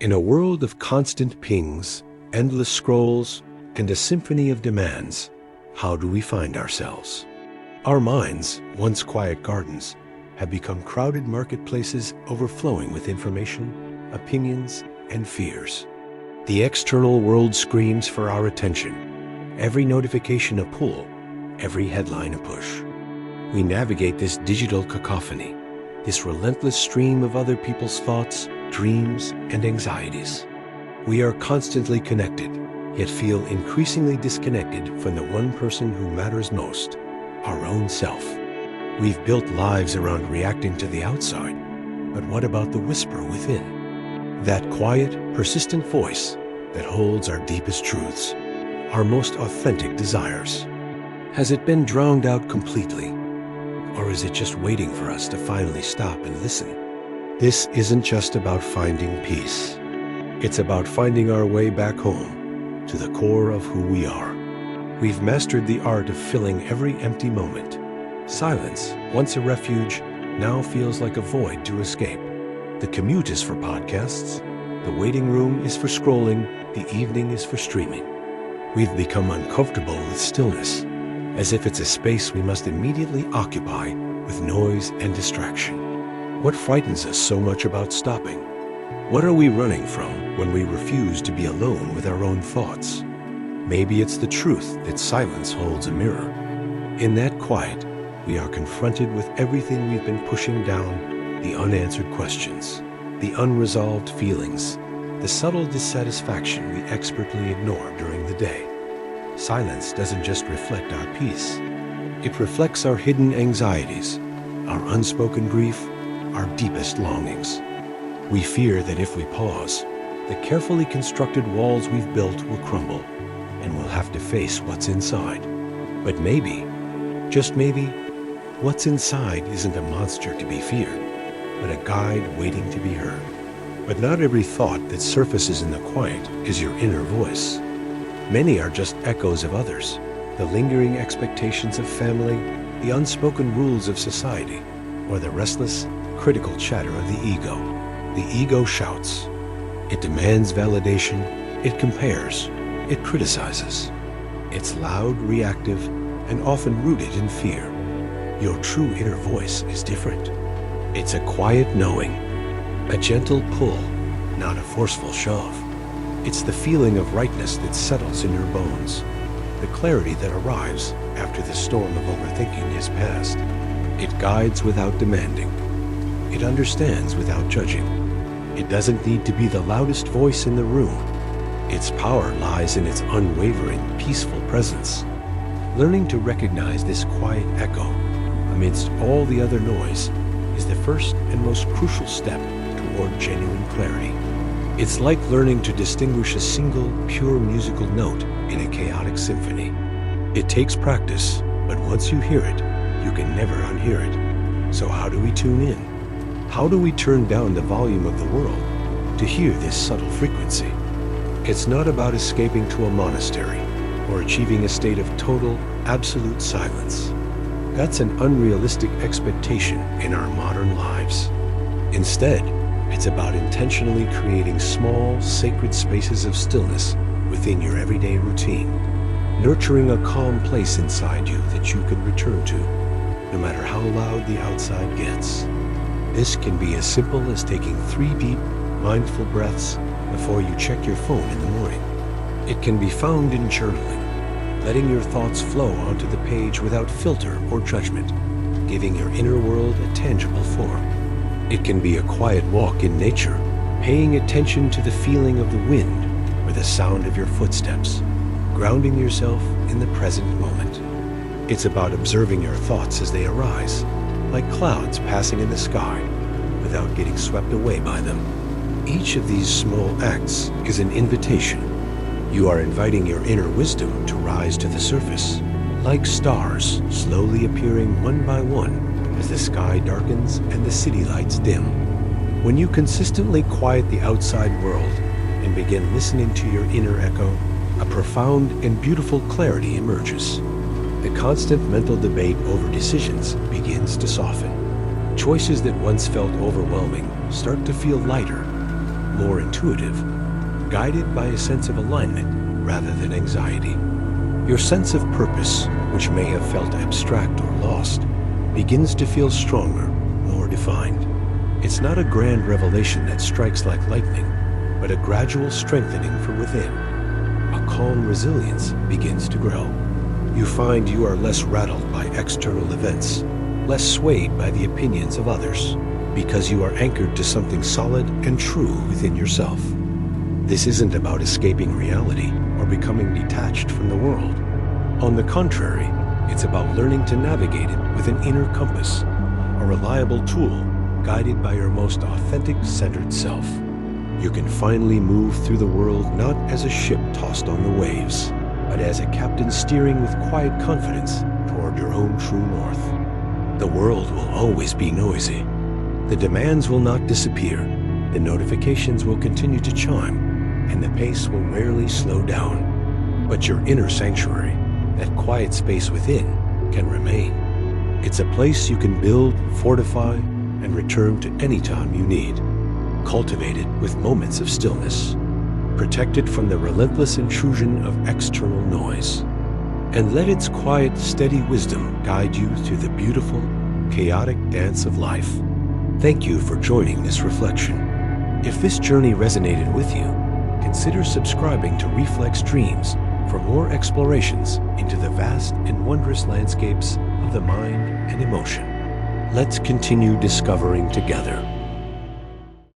In a world of constant pings, endless scrolls, and a symphony of demands, how do we find ourselves? Our minds, once quiet gardens, have become crowded marketplaces overflowing with information, opinions, and fears. The external world screams for our attention. Every notification a pull, every headline a push. We navigate this digital cacophony, this relentless stream of other people's thoughts, dreams, and anxieties. We are constantly connected, yet feel increasingly disconnected from the one person who matters most, our own self. We've built lives around reacting to the outside, but what about the whisper within? That quiet, persistent voice that holds our deepest truths, our most authentic desires. Has it been drowned out completely? Or is it just waiting for us to finally stop and listen? This isn't just about finding peace. It's about finding our way back home, to the core of who we are. We've mastered the art of filling every empty moment. Silence, once a refuge, now feels like a void to escape. The commute is for podcasts, the waiting room is for scrolling, the evening is for streaming. We've become uncomfortable with stillness, as if it's a space we must immediately occupy with noise and distraction. What frightens us so much about stopping? What are we running from when we refuse to be alone with our own thoughts? Maybe it's the truth that silence holds a mirror. In that quiet, we are confronted with everything we've been pushing down, the unanswered questions, the unresolved feelings, the subtle dissatisfaction we expertly ignore during the day. Silence doesn't just reflect our peace. It reflects our hidden anxieties, our unspoken grief, our deepest longings. We fear that if we pause, the carefully constructed walls we've built will crumble, and we'll have to face what's inside. But maybe, just maybe, what's inside isn't a monster to be feared, but a guide waiting to be heard. But not every thought that surfaces in the quiet is your inner voice. Many are just echoes of others, the lingering expectations of family, the unspoken rules of society, or the restless, critical chatter of the ego. The ego shouts. It demands validation, it compares, it criticizes. It's loud, reactive, and often rooted in fear. Your true inner voice is different. It's a quiet knowing, a gentle pull, not a forceful shove. It's the feeling of rightness that settles in your bones, the clarity that arrives after the storm of overthinking has passed. It guides without demanding. It understands without judging. It doesn't need to be the loudest voice in the room. Its power lies in its unwavering, peaceful presence. Learning to recognize this quiet echo amidst all the other noise is the first and most crucial step toward genuine clarity. It's like learning to distinguish a single, pure musical note in a chaotic symphony. It takes practice, but once you hear it, you can never unhear it. So how do we tune in? How do we turn down the volume of the world to hear this subtle frequency? It's not about escaping to a monastery or achieving a state of total, absolute silence. That's an unrealistic expectation in our modern lives. Instead, it's about intentionally creating small, sacred spaces of stillness within your everyday routine, nurturing a calm place inside you that you can return to, no matter how loud the outside gets. This can be as simple as taking 3 deep, mindful breaths before you check your phone in the morning. It can be found in journaling, letting your thoughts flow onto the page without filter or judgment, giving your inner world a tangible form. It can be a quiet walk in nature, paying attention to the feeling of the wind or the sound of your footsteps, grounding yourself in the present moment. It's about observing your thoughts as they arise, like clouds passing in the sky, without getting swept away by them. Each of these small acts is an invitation. You are inviting your inner wisdom to rise to the surface, like stars slowly appearing one by one as the sky darkens and the city lights dim. When you consistently quiet the outside world and begin listening to your inner echo, a profound and beautiful clarity emerges. The constant mental debate over decisions begins to soften. Choices that once felt overwhelming start to feel lighter, more intuitive, guided by a sense of alignment rather than anxiety. Your sense of purpose, which may have felt abstract or lost, begins to feel stronger, more defined. It's not a grand revelation that strikes like lightning, but a gradual strengthening from within. A calm resilience begins to grow. You find you are less rattled by external events, less swayed by the opinions of others, because you are anchored to something solid and true within yourself. This isn't about escaping reality or becoming detached from the world. On the contrary, it's about learning to navigate it with an inner compass, a reliable tool guided by your most authentic, centered self. You can finally move through the world not as a ship tossed on the waves, but as a captain steering with quiet confidence toward your own true north. The world will always be noisy. The demands will not disappear. The notifications will continue to chime, and the pace will rarely slow down. But your inner sanctuary, that quiet space within, can remain. It's a place you can build, fortify, and return to any time you need. Cultivated with moments of stillness, protected from the relentless intrusion of external noise. And let its quiet, steady wisdom guide you through the beautiful, chaotic dance of life. Thank you for joining this reflection. If this journey resonated with you, consider subscribing to Reflex Dreams for more explorations into the vast and wondrous landscapes of the mind and emotion. Let's continue discovering together.